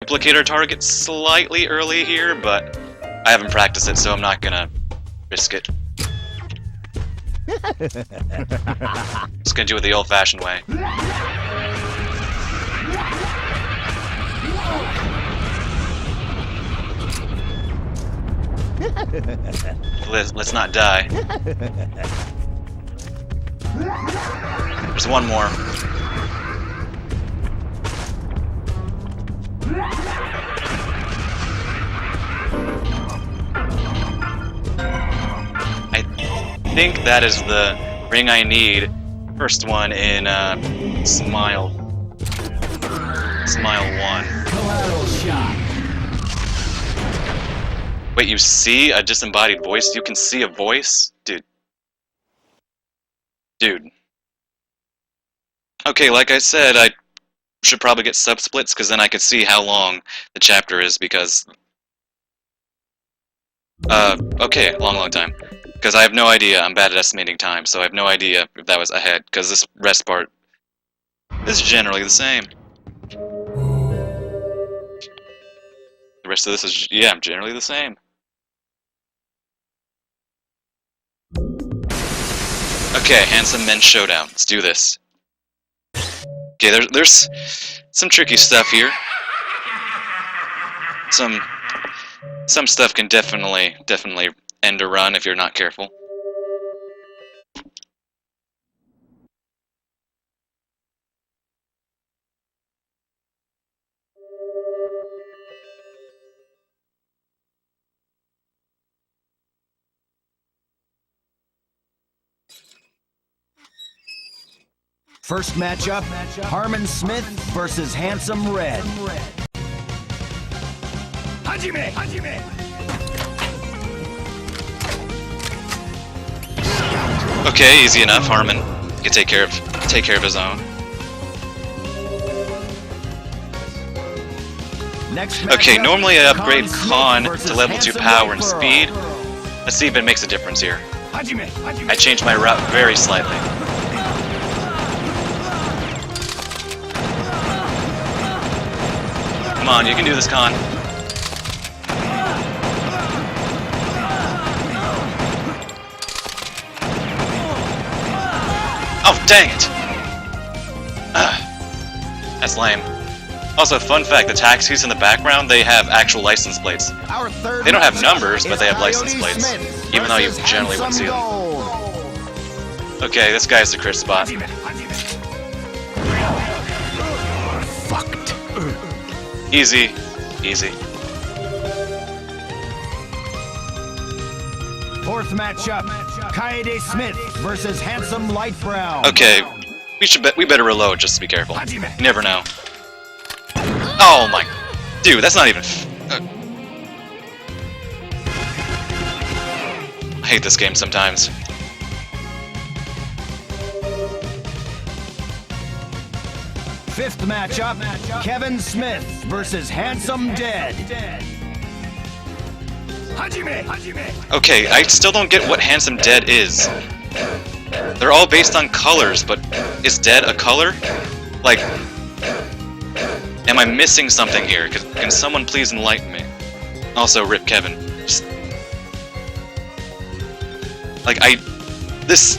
duplicate our target slightly early here, but I haven't practiced it, so I'm not gonna risk it. Just gonna do it the old-fashioned way. Let's not die. There's one more. I think that is the ring I need. First one in Smile 1. Collateral shot. Wait, you see a disembodied voice? You can see a voice? Dude. Okay, like I said, I should probably get sub-splits, because then I could see how long the chapter is, because... okay, long time. Because I have no idea, I'm bad at estimating time, so I have no idea if that was ahead, because this rest part is generally the same. The rest of this is, yeah, generally the same. Okay, Handsome Men Showdown. Let's do this. Okay, there's some tricky stuff here. Some stuff can definitely end a run if you're not careful. First matchup, Harmon Smith versus Handsome Red. Hajime! Okay, easy enough. Harmon can take care of his own. Next Okay, matchup, normally I upgrade Con versus to level 2 Handsome power Red and Girl. speed. Let's see if it makes a difference here. Hajime! I changed my route very slightly. Come on, you can do this, Con. Oh, dang it! That's lame. Also, fun fact, the taxis in the background, they have actual license plates. Our third They don't have matchup numbers, but is they have license Coyote plates, Smith even though you versus generally wouldn't see them. Handsome Gold. Okay, this guy's the crit spot. Fucked. Easy. Fourth matchup, Coyote Smith versus Handsome Light Brown. Okay, we better reload just to be careful. You never know. Oh my, dude, that's not even. I hate this game sometimes. Fifth matchup, Kevin Smith versus Handsome Dead. Okay, I still don't get what Handsome Dead is. They're all based on colors, but is Dead a color? Like, am I missing something here? Can someone please enlighten me? Also, rip Kevin. Just, like, this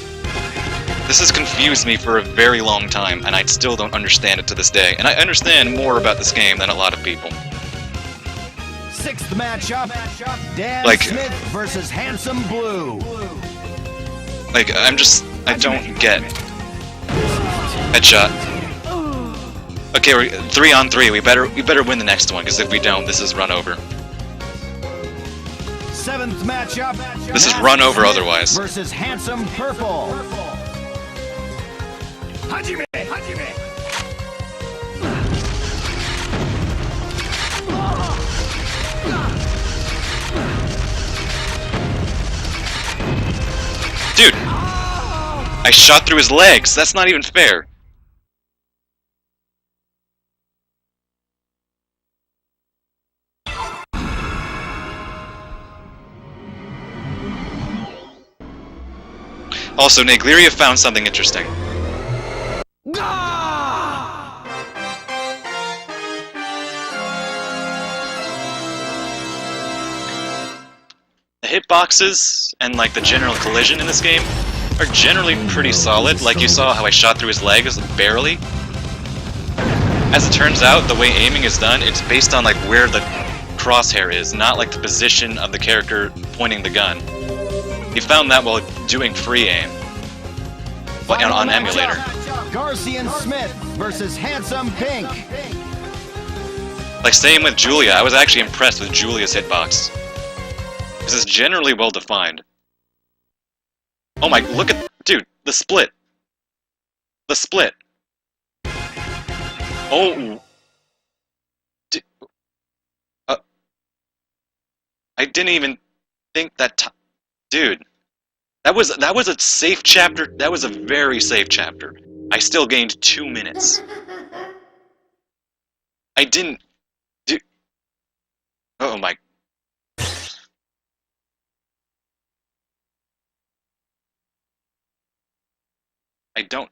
has confused me for a very long time, and I still don't understand it to this day. And I understand more about this game than a lot of people. Sixth matchup, Dan Like- Smith versus Handsome Blue. Like, I don't get. Headshot. Okay, we're 3-on-3. We better win the next one, because if we don't, this is run over. Seventh matchup, This is Matt run over Smith otherwise. versus Handsome Purple. Dude! I shot through his legs! That's not even fair! Also, Negleria found something interesting. hitboxes and like the general collision in this game are generally pretty solid. Like you saw how I shot through his legs barely. As it turns out, the way aiming is done, it's based on like where the crosshair is, not like the position of the character pointing the gun. He found that while doing free aim, but on emulator. Garcian Smith versus Handsome Pink. Like same with Julia, I was actually impressed with Julia's hitbox. This is generally well defined. Oh my, look at, dude, the split. The split. Oh. I didn't even think that dude. That was a safe chapter. That was a very safe chapter. I still gained 2 minutes. I didn't do. Oh my. I don't.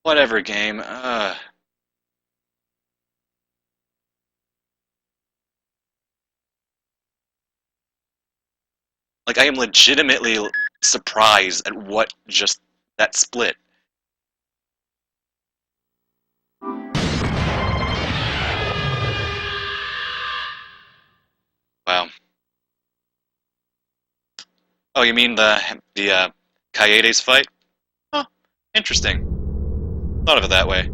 Whatever game. Like I am legitimately surprised at what just that split. Wow. Oh, you mean the Kaede's fight? Huh. Interesting. Thought of it that way.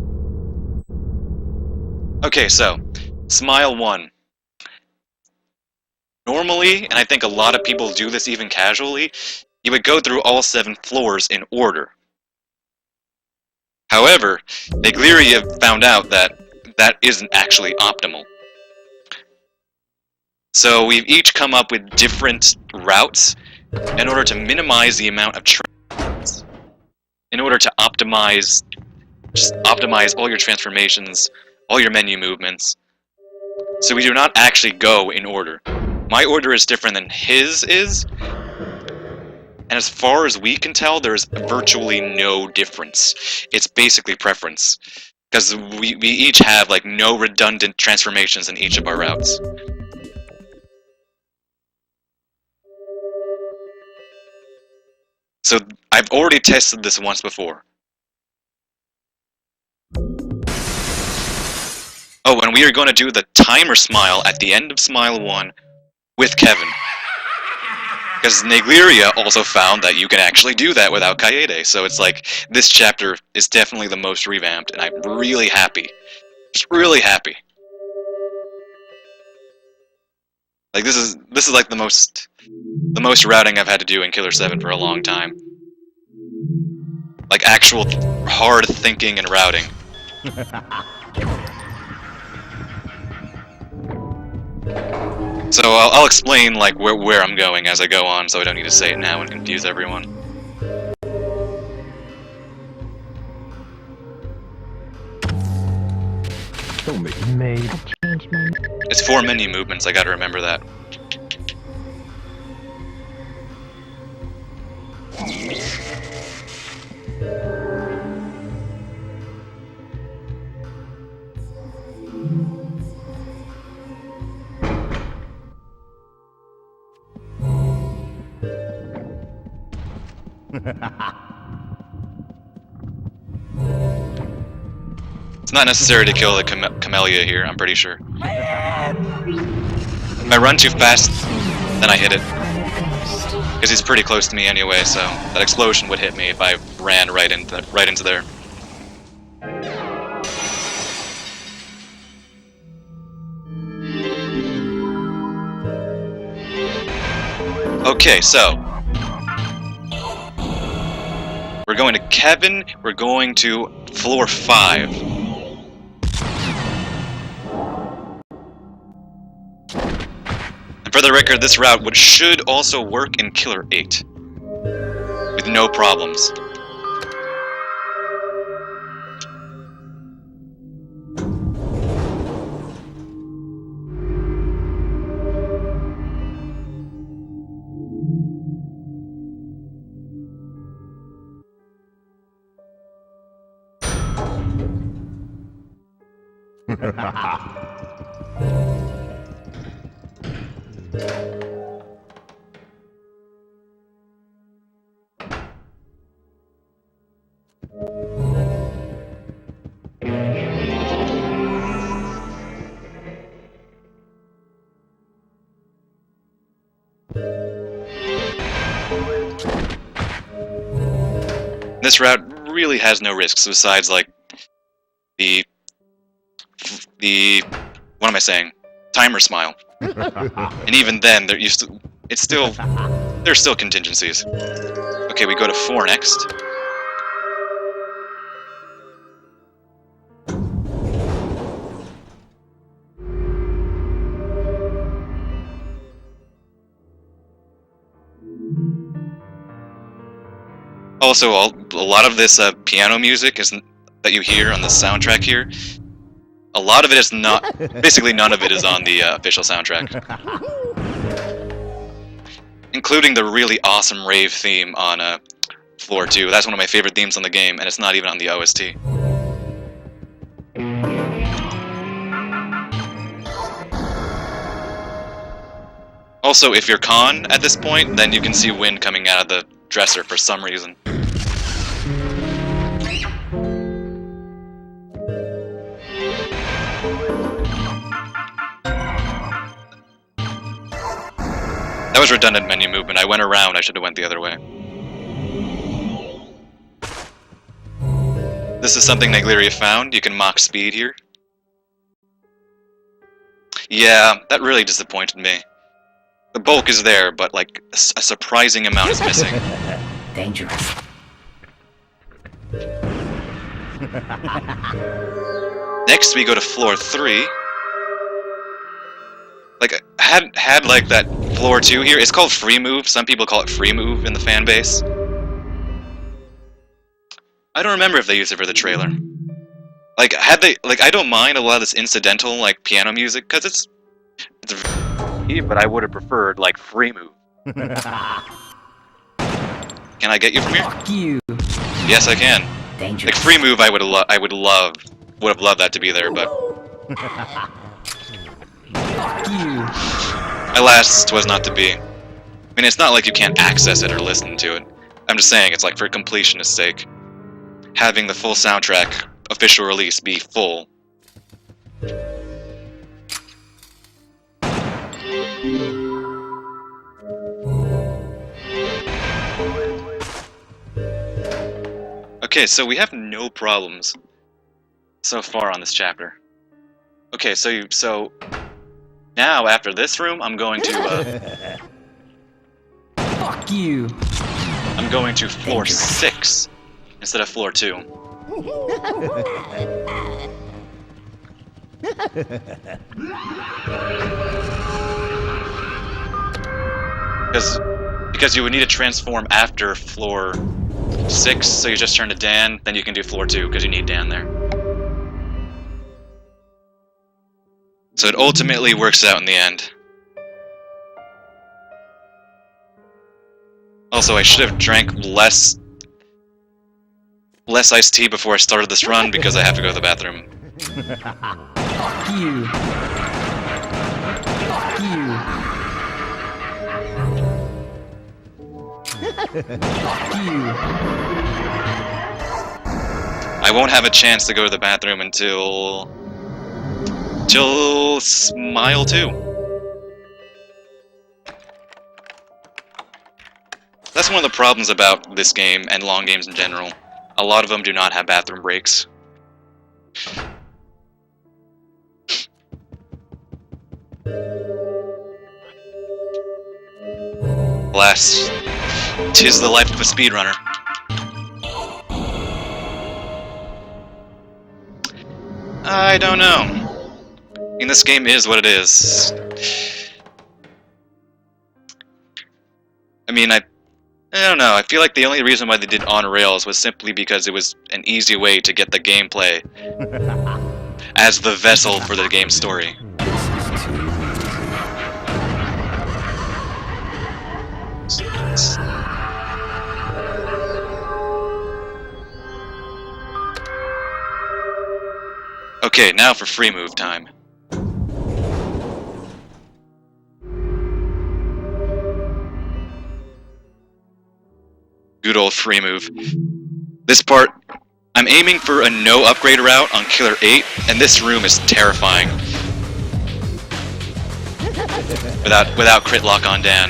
Okay, so Smile 1. Normally, and I think a lot of people do this even casually, you would go through all 7 floors in order. However, Negleria found out that that isn't actually optimal. So we've each come up with different routes in order to minimize the amount of transformations, in order to optimize all your transformations, all your menu movements. So we do not actually go in order. My order is different than his is, and as far as we can tell, there's virtually no difference. It's basically preference, because we each have like no redundant transformations in each of our routes. So I've already tested this once before. Oh, and we are going to do the timer smile at the end of Smile 1 with Kevin. Because Negleria also found that you can actually do that without Kaede, so it's like, this chapter is definitely the most revamped, and I'm really happy. Just really happy. Like, this is like the most routing I've had to do in Killer 7 for a long time. Like, actual hard thinking and routing. So I'll explain like where I'm going as I go on, so I don't need to say it now and confuse everyone. Don't make me. It's 4 menu movements. I gotta remember that. It's not necessary to kill the Camellia here, I'm pretty sure. If I run too fast, then I hit it. Because he's pretty close to me anyway, so that explosion would hit me if I ran right into there. Okay, so we're going to Kevin, we're going to floor 5. And for the record, this route should also work in Killer 8. With no problems. This route really has no risks besides, like, the what am I saying? Timer smile. And even then, there's still contingencies. Okay, we go to 4 next. Also, a lot of this piano music that you hear on the soundtrack here, a lot of it is not, basically none of it is on the official soundtrack. Including the really awesome rave theme on Floor 2. That's one of my favorite themes on the game, and it's not even on the OST. Also, if you're Khan at this point, then you can see wind coming out of the dresser for some reason. That was redundant menu movement. I went around, I should have went the other way. This is something Nagleria found. You can mock speed here. Yeah, that really disappointed me. The bulk is there, but like a surprising amount is missing. Dangerous. Next we go to floor 3. Like, had like that floor 2 here. It's called free move. Some people call it free move in the fan base. I don't remember if they used it for the trailer. Like, I don't mind a lot of this incidental, like, piano music, because it's but I would have preferred, like, free move. Can I get you from here? Fuck you. Yes, I can. Dangerous. Like, free move, would have loved that to be there, but Fuck you. alas, 'twas not to be. I mean, it's not like you can't access it or listen to it. I'm just saying, it's like for completionist's sake. Having the full soundtrack official release be full. Okay, so we have no problems so far on this chapter. Okay, so now after this room, I'm going to Fuck you. I'm going to floor 6 instead of floor 2. Because you would need to transform after floor 6, so you just turn to Dan, then you can do floor 2 because you need Dan there. So it ultimately works out in the end. Also, I should have drank less iced tea before I started this run because I have to go to the bathroom. Fuck you. Fuck you. Fuck you. I won't have a chance to go to the bathroom until mile 2. That's one of the problems about this game and long games in general. A lot of them do not have bathroom breaks. Alas, 'tis the life of a speedrunner. I don't know. I mean, this game is what it is. I mean, I don't know. I feel like the only reason why they did on rails was simply because it was an easy way to get the gameplay as the vessel for the game's story. Okay, now for free move time. Good old free move. This part, I'm aiming for a no upgrade route on Killer 8, and this room is terrifying. Without crit lock on Dan.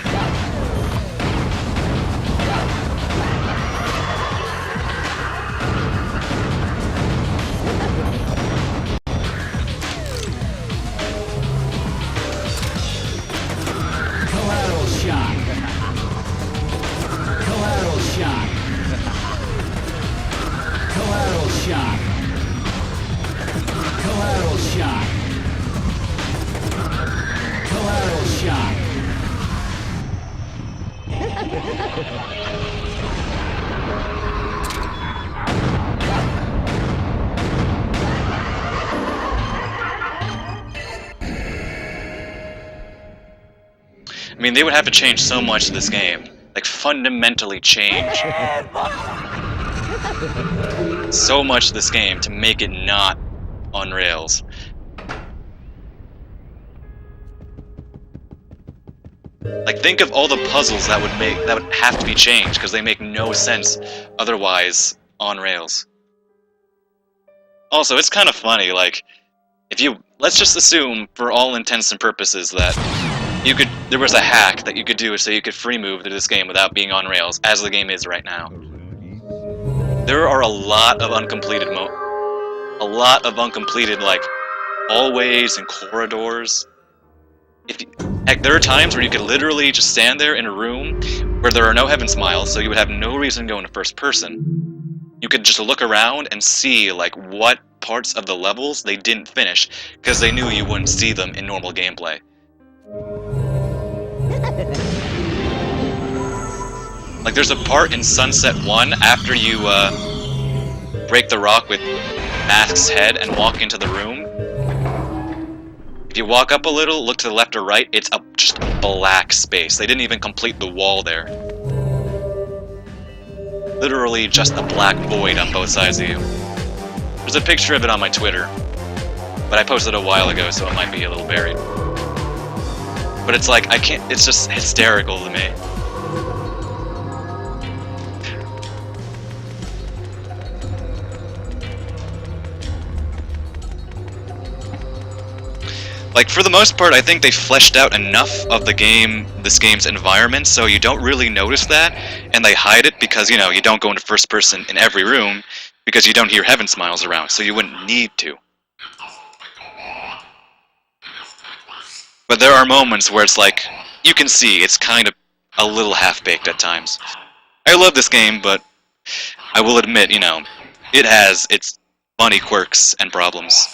I mean, they would have to change so much to this game. Like, fundamentally change so much to this game to make it not on rails. Like, think of all the puzzles that would have to be changed, because they make no sense otherwise on rails. Also, it's kind of funny, like, let's just assume, for all intents and purposes, that there was a hack that you could do so you could free move through this game without being on rails, as the game is right now. There are a lot of uncompleted like, hallways and corridors. Heck, there are times where you could literally just stand there in a room where there are no heaven smiles, so you would have no reason to go into first person. You could just look around and see, like, what parts of the levels they didn't finish, because they knew you wouldn't see them in normal gameplay. Like, there's a part in Sunset 1 after you break the rock with Mask's head and walk into the room. If you walk up a little, look to the left or right, it's just a black space. They didn't even complete the wall there. Literally just a black void on both sides of you. There's a picture of it on my Twitter, but I posted it a while ago, so it might be a little buried. But it's like, it's just hysterical to me. Like, for the most part, I think they fleshed out enough of this game's environment, so you don't really notice that, and they hide it because, you know, you don't go into first person in every room, because you don't hear heaven smiles around, so you wouldn't need to. But there are moments where it's like, you can see it's kind of a little half-baked at times. I love this game, but I will admit, you know, it has its funny quirks and problems.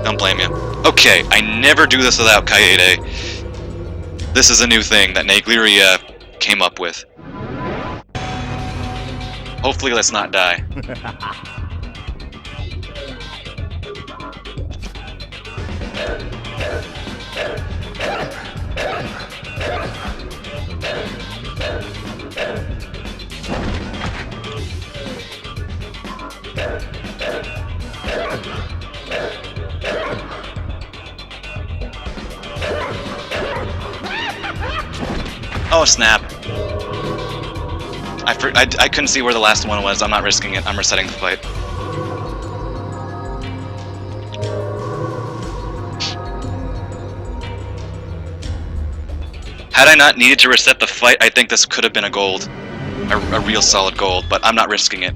Don't blame you. Okay, I never do this without Kaede. This is a new thing that Negleria came up with. Hopefully let's not die. Oh snap. I couldn't see where the last one was. I'm not risking it. I'm resetting the fight. Had I not needed to reset the fight, I think this could have been a gold. A real solid gold, but I'm not risking it.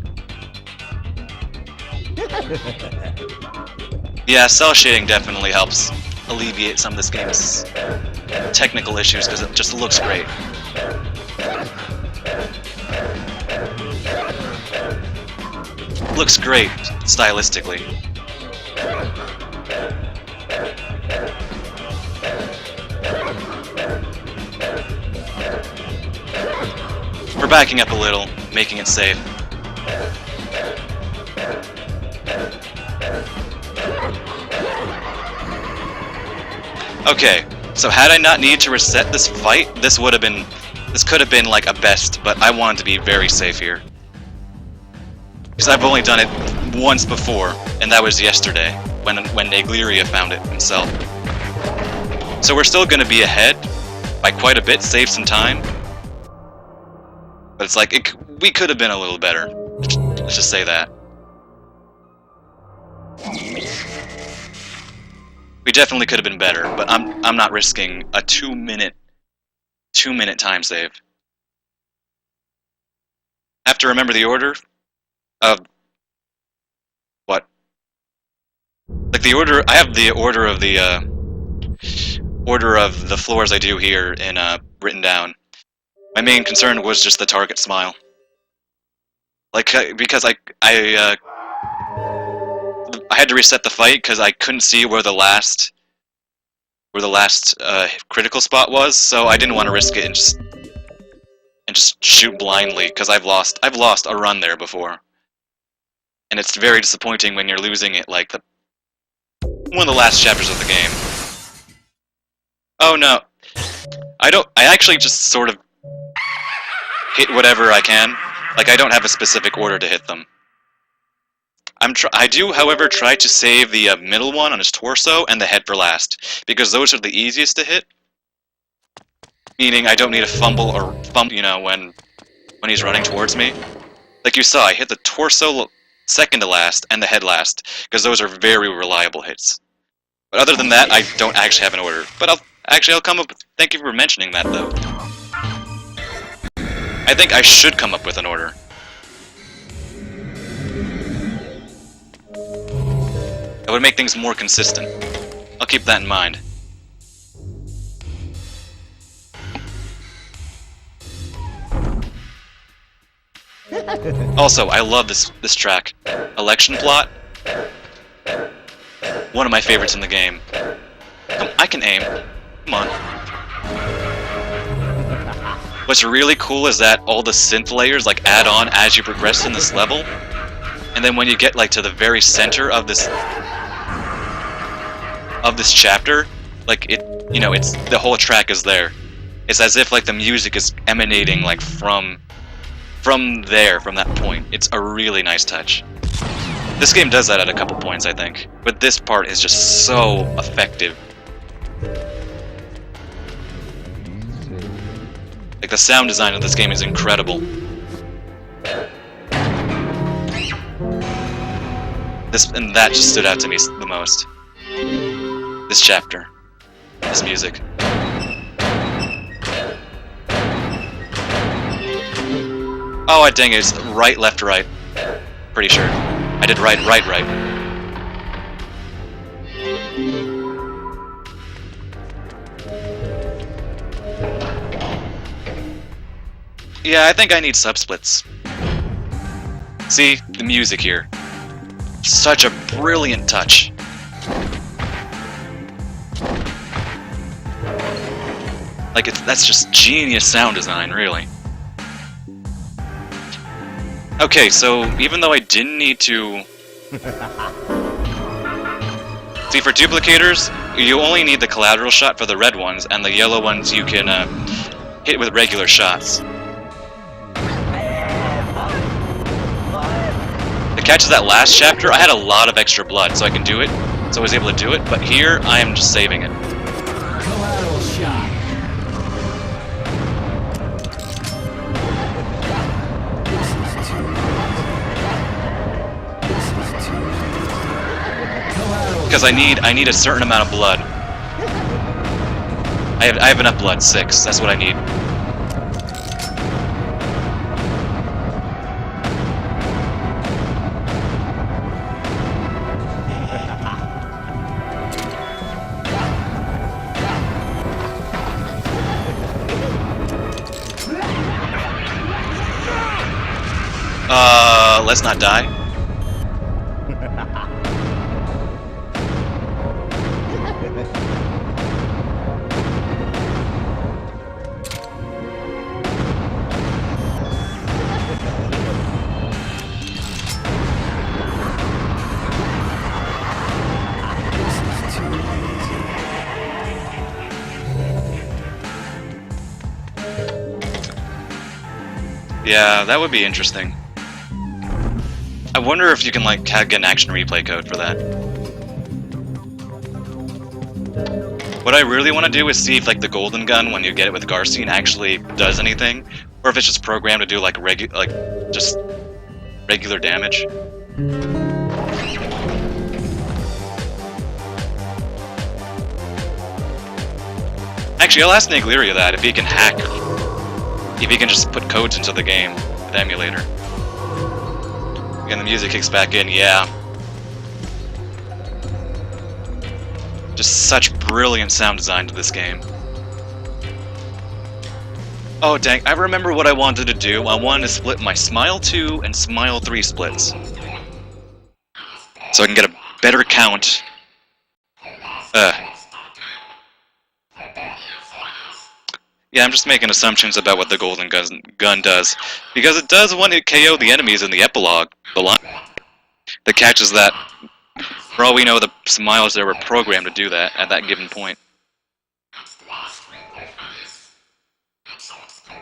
Yeah, cell shading definitely helps alleviate some of this game's technical issues, because it just looks great. Looks great, stylistically. We're backing up a little, making it safe. Okay, so had I not needed to reset this fight, this could have been like a best, but I wanted to be very safe here. Because I've only done it once before, and that was yesterday, when Negleria found it himself. So we're still going to be ahead by quite a bit, save some time. But it's like, we could have been a little better. Let's just say that. We definitely could have been better, but I'm not risking a 2-minute time save. Have to remember the order of what? Like the order. I have the order of the floors I do here in written down. My main concern was just the target smile. Like because I had to reset the fight because I couldn't see where the last where the last critical spot was, so I didn't want to risk it and just shoot blindly, because I've lost a run there before. And it's very disappointing when you're losing it like one of the last chapters of the game. Oh no. I actually just sort of hit whatever I can. Like, I don't have a specific order to hit them. I do, however, try to save the middle one on his torso and the head for last, because those are the easiest to hit. Meaning I don't need to fumble, you know, when he's running towards me. Like you saw, I hit the torso second to last and the head last, because those are very reliable hits. But other than that, I don't actually have an order. But I'll come up with... Thank you for mentioning that, though. I think I should come up with an order. That would make things more consistent. I'll keep that in mind. Also, I love this track. Election Plot. One of my favorites in the game. I can aim. Come on. What's really cool is that all the synth layers like add on as you progress in this level. And then when you get like to the very center of this chapter, like it's the whole track is there. It's as if like the music is emanating like from that point. It's a really nice touch. This game does that at a couple points, I think, but this part is just so effective. Like, the sound design of this game is incredible. And that just stood out to me the most. This chapter. This music. Oh, dang it, it's right, left, right. Pretty sure. I did right, right, right. Yeah, I think I need subsplits. See, the music here. Such a brilliant touch. Like, that's just genius sound design, really. Okay, so even though I didn't need to... See, for duplicators, you only need the collateral shot for the red ones, and the yellow ones you can hit with regular shots. The catch is that last chapter, I had a lot of extra blood, so I can do it. So I was able to do it, but here, I am just saving it. Collateral shot. Because I need a certain amount of blood. I have enough blood, 6. That's what I need. Let's not die. Yeah, that would be interesting. I wonder if you can, like, get an action replay code for that. What I really want to do is see if, like, the golden gun, when you get it with Garcine, actually does anything, or if it's just programmed to do, like, just regular damage. Actually, I'll ask Nigleria that, if he can hack, if he can just put codes into the game with the emulator. And the music kicks back in, yeah. Just such brilliant sound design to this game. Oh dang, I remember what I wanted to do. I wanted to split my Smile 2 and Smile 3 splits. So I can get a better count. Yeah, I'm just making assumptions about what the golden gun does. Because it does want to KO the enemies in the epilogue. The catch is that, for all we know, the smiles there were programmed to do that at that given point.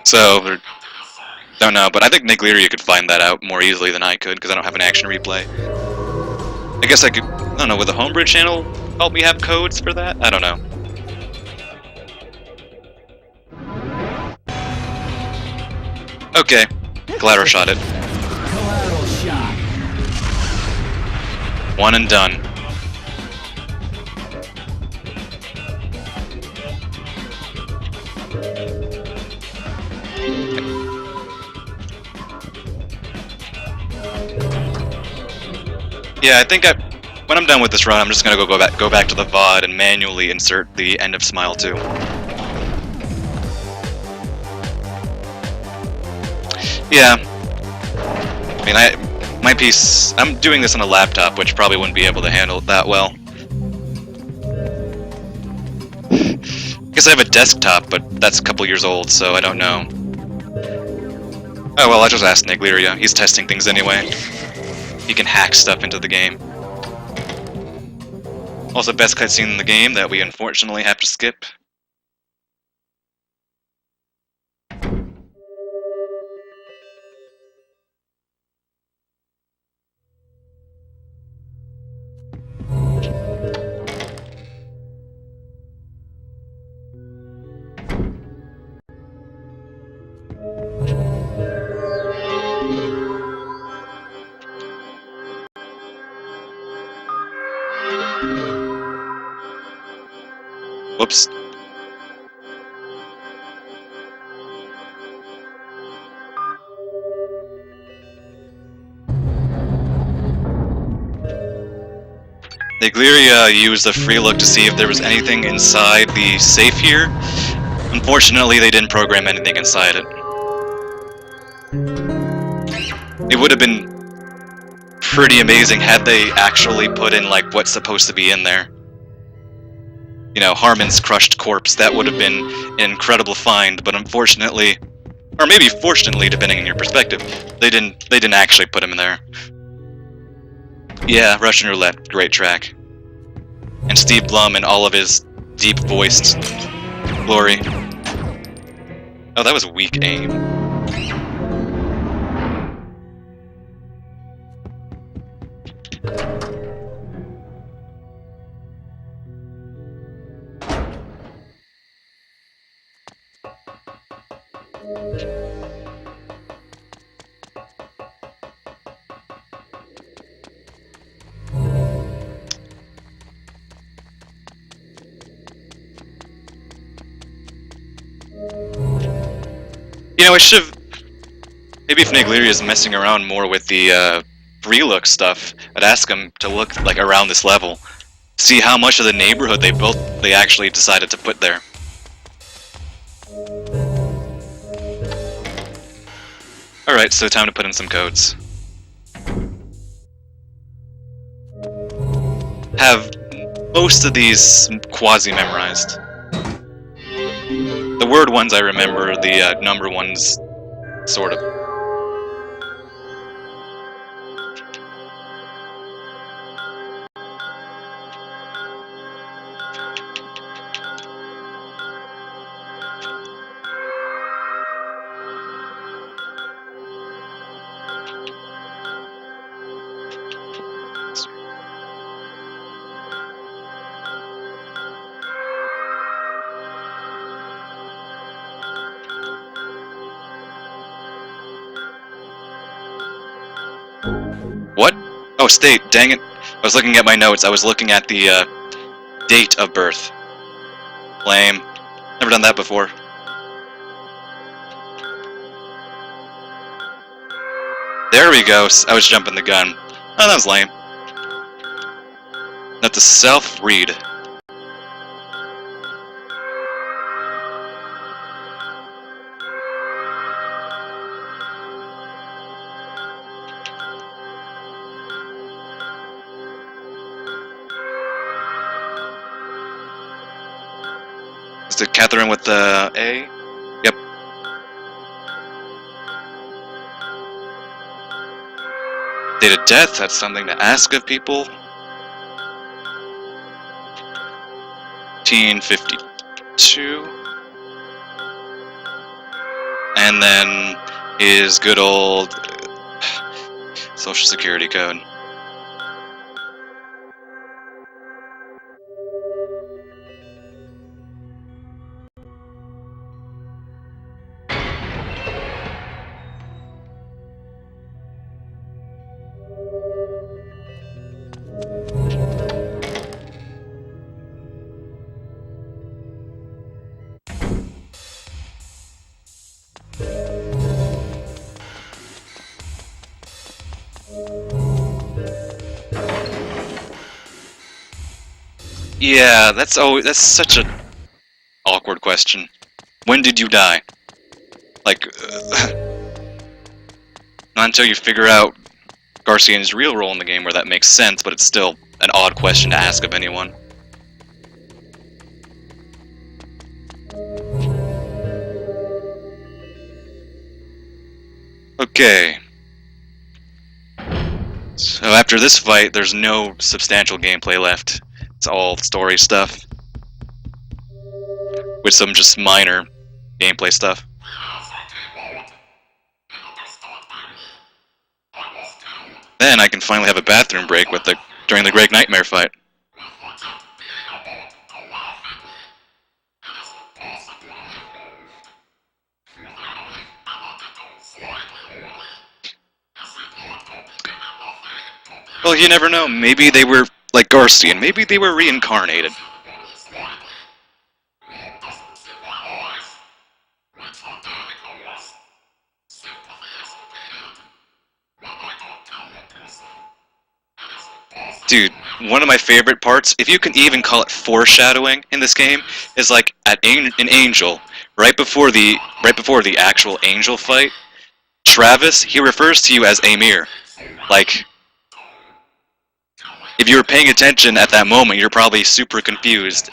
So, don't know, but I think Nigleria could find that out more easily than I could, because I don't have an action replay. I guess I could, I don't know, would the Homebrew channel help me have codes for that? I don't know. Okay, Collateral shot it. Collateral shot. One and done. Yeah, I think when I'm done with this run, I'm just gonna go back to the VOD and manually insert the end of Smile 2. Yeah. I mean, my piece, I'm doing this on a laptop, which probably wouldn't be able to handle it that well. I guess I have a desktop, but that's a couple years old, so I don't know. Oh well, I'll just ask Nigleria. He's testing things anyway. He can hack stuff into the game. Also, best cutscene in the game that we unfortunately have to skip. Whoops. Nigleria used the free look to see if there was anything inside the safe here. Unfortunately, they didn't program anything inside it. It would have been pretty amazing had they actually put in, like, what's supposed to be in there. You know, Harmon's crushed corpse. That would have been an incredible find, but unfortunately, or maybe fortunately, depending on your perspective, they didn't actually put him in there. Yeah, Russian Roulette, great track. And Steve Blum and all of his deep-voiced glory. Oh, that was weak aim. You know, I should have... Maybe if Nigleria is messing around more with the free look stuff, I'd ask him to look, like, around this level. See how much of the neighborhood they actually decided to put there. Alright, so time to put in some codes. Have most of these quasi-memorized. The word ones I remember, the number ones, sort of. What? Oh, state, dang it. I was looking at my notes. I was looking at the date of birth. Lame. Never done that before. There we go. I was jumping the gun. Oh, that was lame. Not to self-read. Is it Catherine with the A? Date of death, that's something to ask of people. 1952. And then his good old Social Security code. Yeah, that's such a awkward question. When did you die? Like, not until you figure out Garcian's real role in the game where that makes sense, but it's still an odd question to ask of anyone. Okay. So after this fight, there's no substantial gameplay left. It's all story stuff. With some just minor gameplay stuff. Then I can finally have a bathroom break during the Great Nightmare fight. Well, you never know. Maybe they were like Garcian. Maybe they were reincarnated. Dude, one of my favorite parts, if you can even call it foreshadowing in this game, is like at an Angel, right before the actual Angel fight, Travis, he refers to you as Amir. Like, if you were paying attention at that moment, you're probably super confused.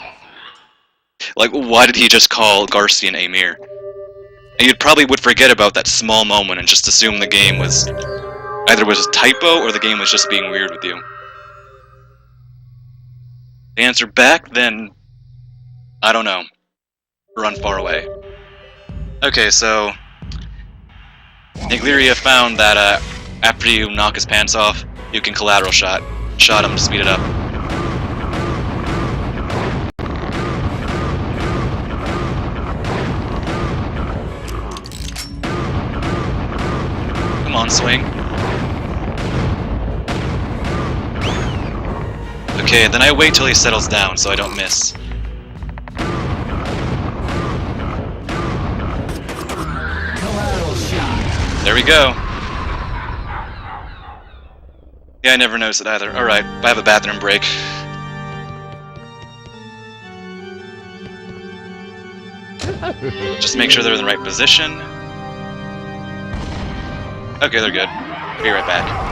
Like, why did he just call Garcian Amir? And you probably would forget about that small moment and just assume the game was either was a typo or the game was just being weird with you. The answer back then, I don't know. Run far away. Okay, so Nigleria found that after you knock his pants off, you can collateral shot him to speed it up. Come on, swing. Okay, then I wait till he settles down so I don't miss. Collateral shot. There we go. Yeah, I never noticed it either. Alright, I have a bathroom break. Just make sure they're in the right position. Okay, they're good. Be right back.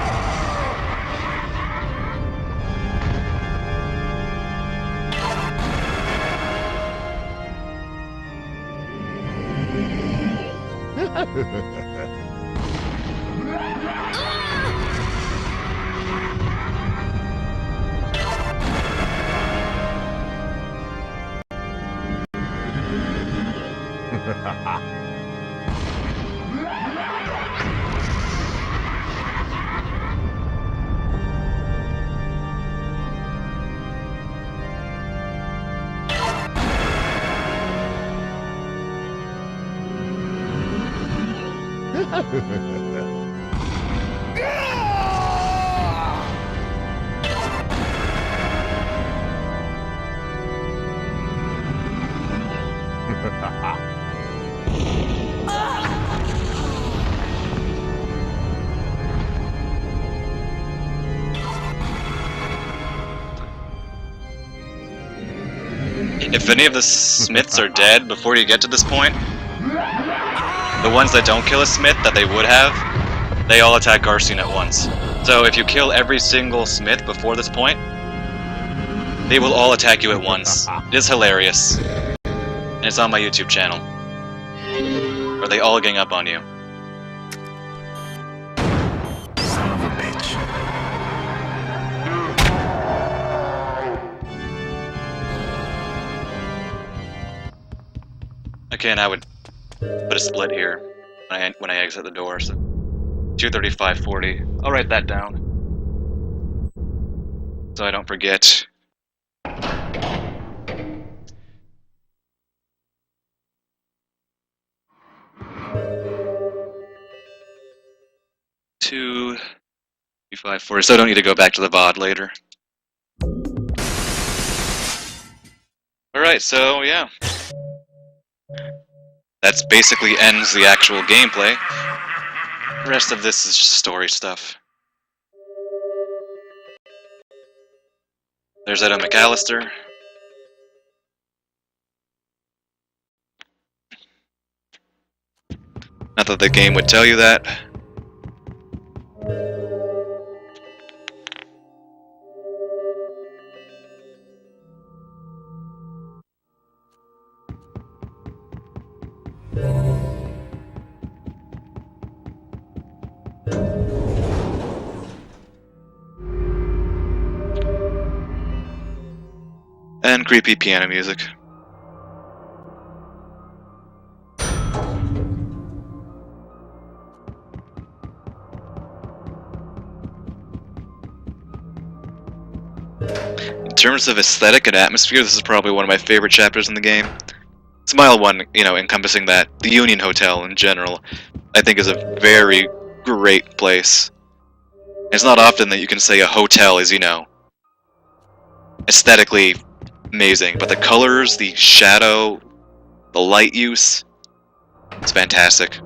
If any of the Smiths are dead before you get to this point, the ones that don't kill a Smith that they would have, they all attack Garcian at once. So if you kill every single Smith before this point, they will all attack you at once. It is hilarious. And it's on my YouTube channel. Where they all gang up on you. Son of a bitch. Okay, and I would put a split here when I exit the door. So 235.40. I'll write that down so I don't forget. Two 540, so I don't need to go back to the VOD later. Alright, so yeah. That's basically ends the actual gameplay. The rest of this is just story stuff. There's Etta McAllister. Not that the game would tell you that. And creepy piano music. In terms of aesthetic and atmosphere, this is probably one of my favorite chapters in the game. Smile one, you know, encompassing that. The Union Hotel in general, I think is a very great place. It's not often that you can say a hotel is, you know, aesthetically amazing, but the colors, the shadow, the light use, it's fantastic.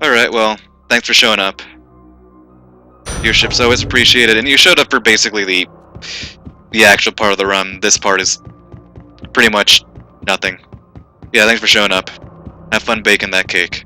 Alright, well, thanks for showing up. Your ship's always appreciated, and you showed up for basically the actual part of the run. This part is pretty much nothing. Yeah, thanks for showing up. Have fun baking that cake.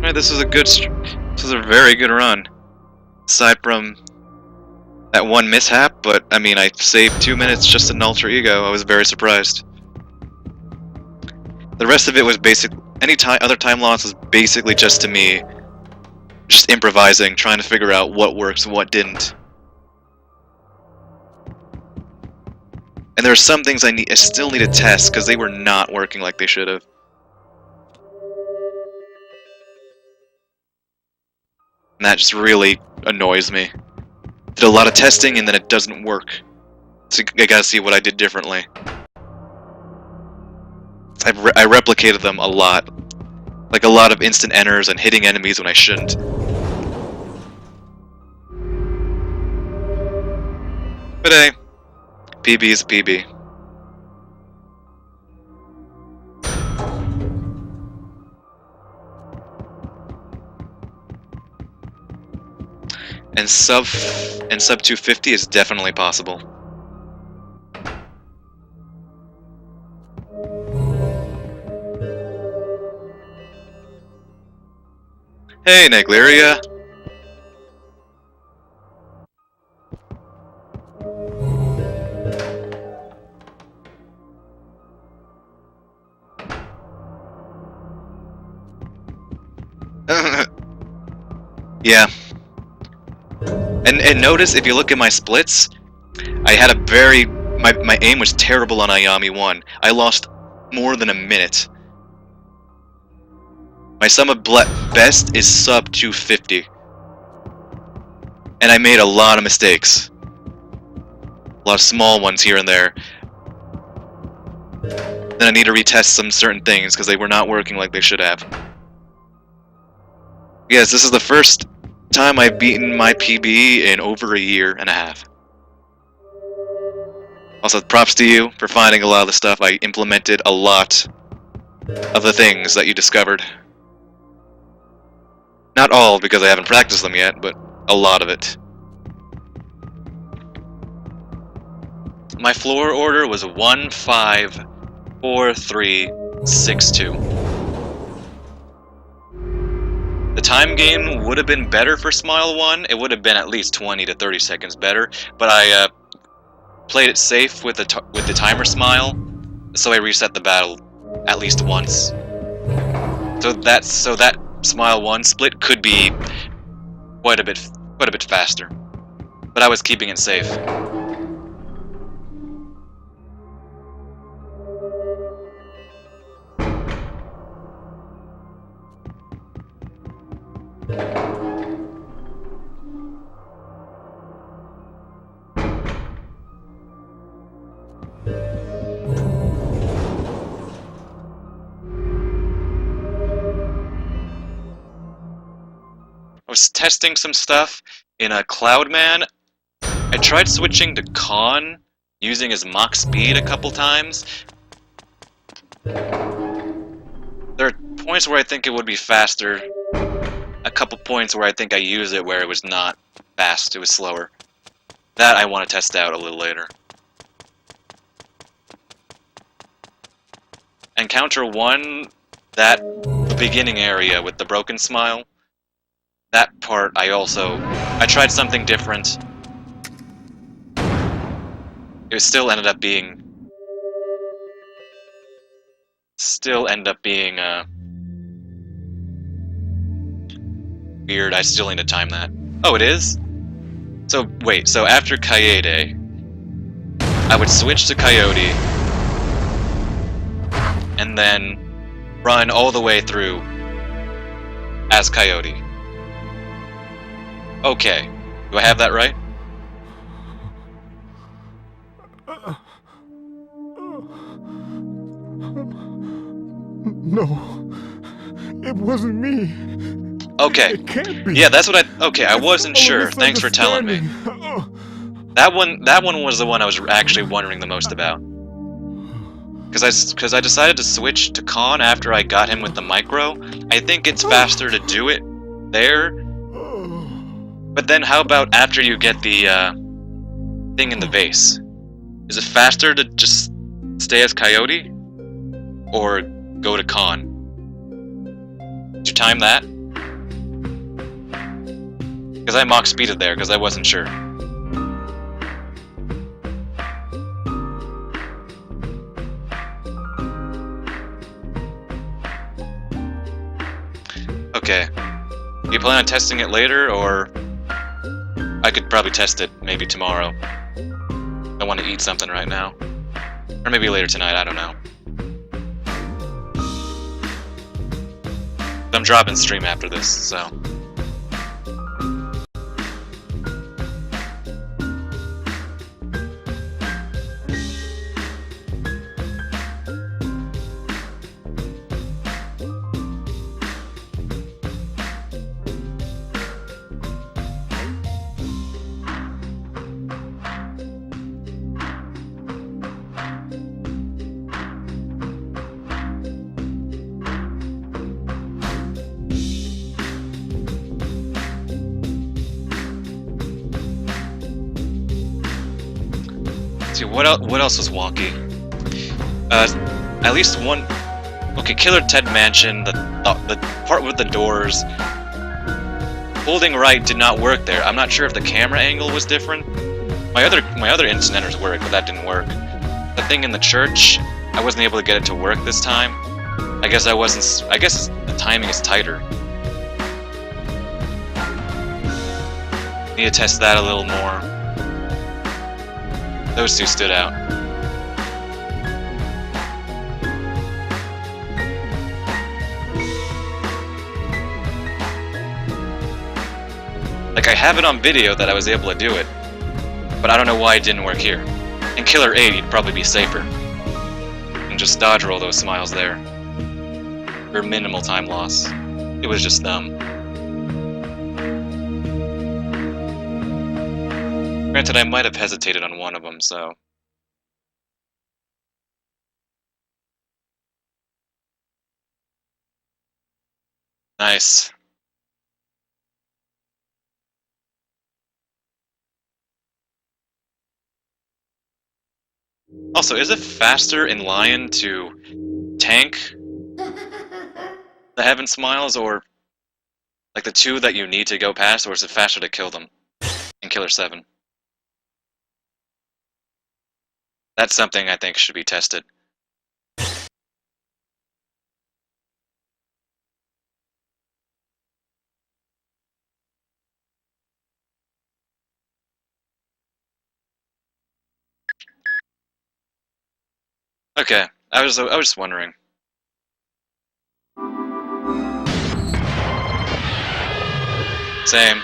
Alright, this was a very good run. Aside from that one mishap, but I mean, I saved 2 minutes just in Alter Ego. I was very surprised. The rest of it was other time loss was basically just to me, just improvising, trying to figure out what works and what didn't. And there are some things I still need to test because they were not working like they should have. And that just really annoys me. Did a lot of testing and then it doesn't work. So I gotta see what I did differently. I replicated them a lot. Like a lot of instant enters and hitting enemies when I shouldn't. But hey, PB is a PB. And sub 250 is definitely possible. Hey, Negleria. Yeah. And notice, if you look at my splits, I had my aim was terrible on Ayami 1. I lost more than a minute. My sum of best is sub 250. And I made a lot of mistakes. A lot of small ones here and there. then I need to retest some certain things because they were not working like they should have. Yes, this is the first time I've beaten my PB in over a year and a half. Also, props to you for finding a lot of the stuff. I implemented a lot of the things that you discovered. Not all, because I haven't practiced them yet, but a lot of it. My floor order was 1, 5, 4, 3, 6, 2. The time gain would have been better for Smile 1. It would have been at least 20 to 30 seconds better, but I played it safe with the timer smile, so I reset the battle at least once. So that Smile 1 split could be quite a bit faster, but I was keeping it safe. I was testing some stuff in a Cloudman. I tried switching to Con, using his Mach speed a couple times. There are points where I think it would be faster. A couple points where I think I use it where it was not fast, it was slower. That I want to test out a little later. Encounter 1, that beginning area with the broken smile. That part I tried something different. It still ended up being weird. I still need to time that. Oh, it is? So wait, so after Kaede, I would switch to Coyote and then run all the way through as Coyote. Okay, do I have that right? No, it wasn't me. Okay. It can't be. Yeah, that's what I wasn't sure. Thanks for telling me. That one was the one I was actually wondering the most about. Because I decided to switch to Con after I got him with the micro. I think it's faster to do it there. But then how about after you get the thing in the vase? Is it faster to just stay as Coyote? Or go to Con? Did you time that? Because I Mach speeded there, because I wasn't sure. Okay. You plan on testing it later, or... I could probably test it maybe tomorrow. I want to eat something right now. Or maybe later tonight, I don't know. I'm dropping stream after this, so... What else was wonky? At least one... Okay, Killer Ted Mansion, the part with the doors... Holding right did not work there. I'm not sure if the camera angle was different. My other incidenters worked, but that didn't work. The thing in the church, I wasn't able to get it to work this time. I guess the timing is tighter. Need to test that a little more. Those two stood out. Like, I have it on video that I was able to do it, but I don't know why it didn't work here. In Killer 8, you'd probably be safer. just dodge roll those smiles there. For minimal time loss. It was just dumb. Granted, I might have hesitated on one of them, so... Nice. Also, is it faster in Lion to tank the Heaven Smiles, or like the two that you need to go past, or is it faster to kill them in Killer 7? That's something I think should be tested. Okay, I was just wondering. Same.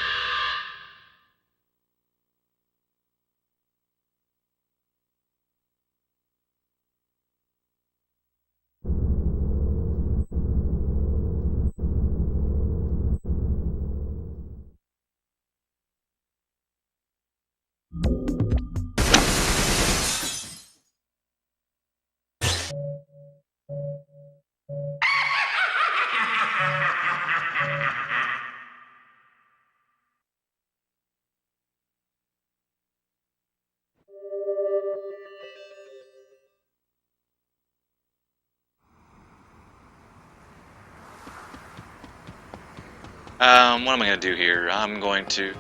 What am I gonna do here? I'm going to...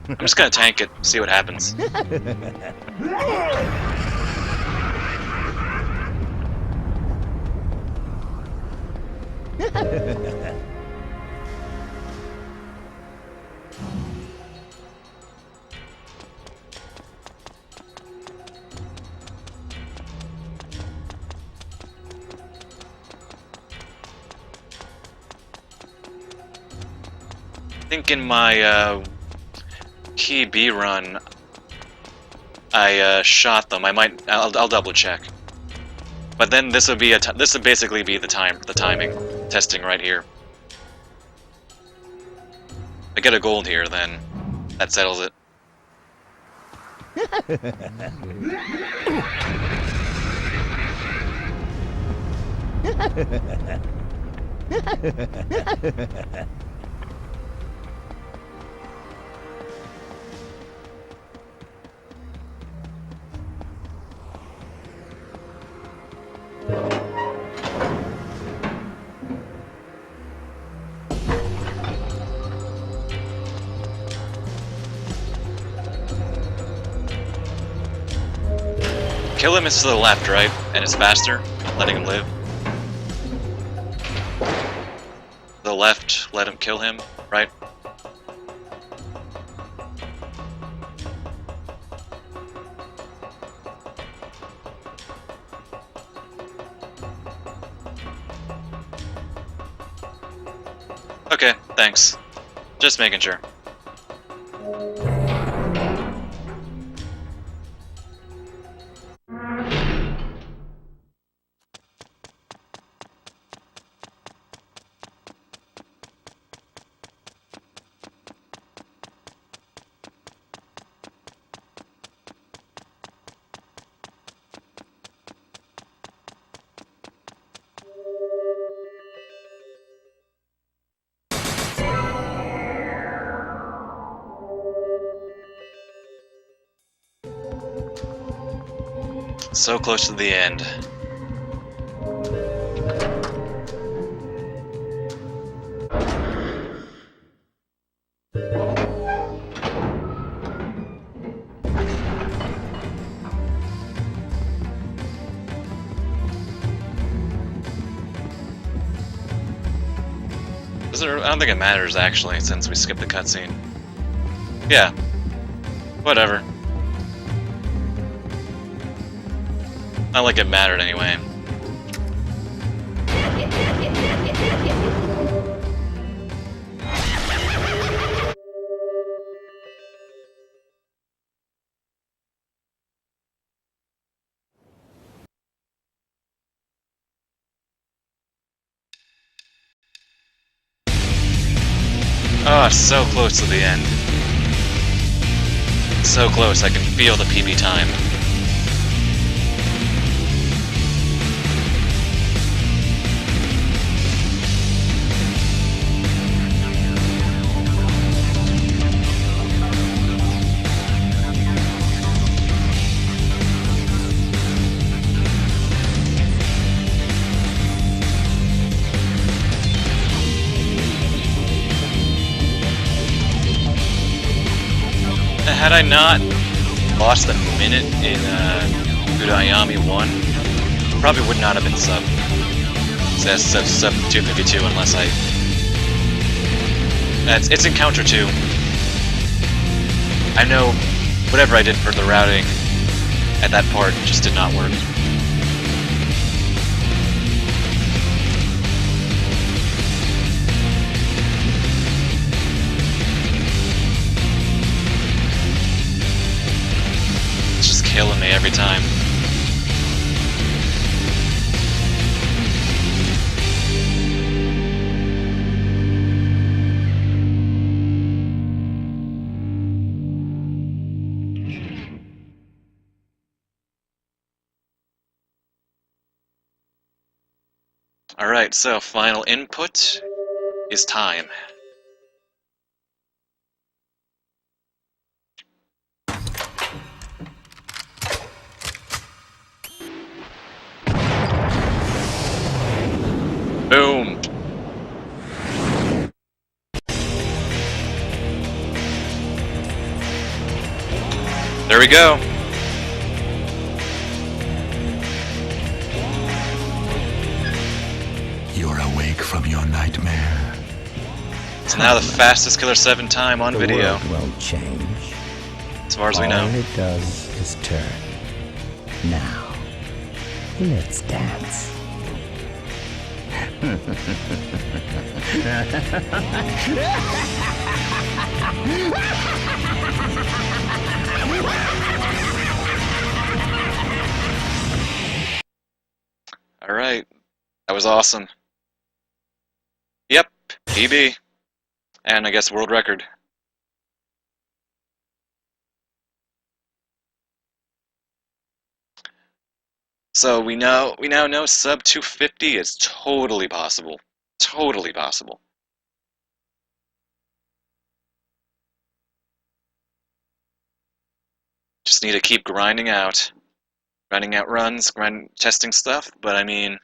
I'm just gonna tank it, see what happens. I think in my key B run, I shot them. I'll double check. But then this would be this would basically be the timing testing right here. If I get a gold here, then that settles it. Kill him is to the left, right? And it's faster, letting him live. The left, let him kill him, right? Okay, thanks. Just making sure. So close to the end. I don't think it matters actually, since we skipped the cutscene. Yeah. Whatever. Not like it mattered anyway. Oh, so close to the end. So close, I can feel the PB time. Had I not lost a minute in Ayami 1, probably would not have been sub 252 unless I... It's encounter 2. I know whatever I did for the routing at that part just did not work. Killing me every time. Alright, so final input is time. Boom. There we go. You're awake from your nightmare. It's now the fastest Killer7 time on video. The world won't change. As far as we know. All it does is turn. Now, let's dance. Alright. That was awesome. Yep, PB. And I guess world record. So we now know sub 250 is totally possible. Totally possible. Just need to keep grinding out runs, testing stuff, but I mean,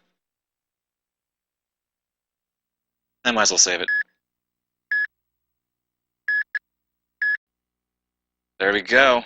I might as well save it. There we go.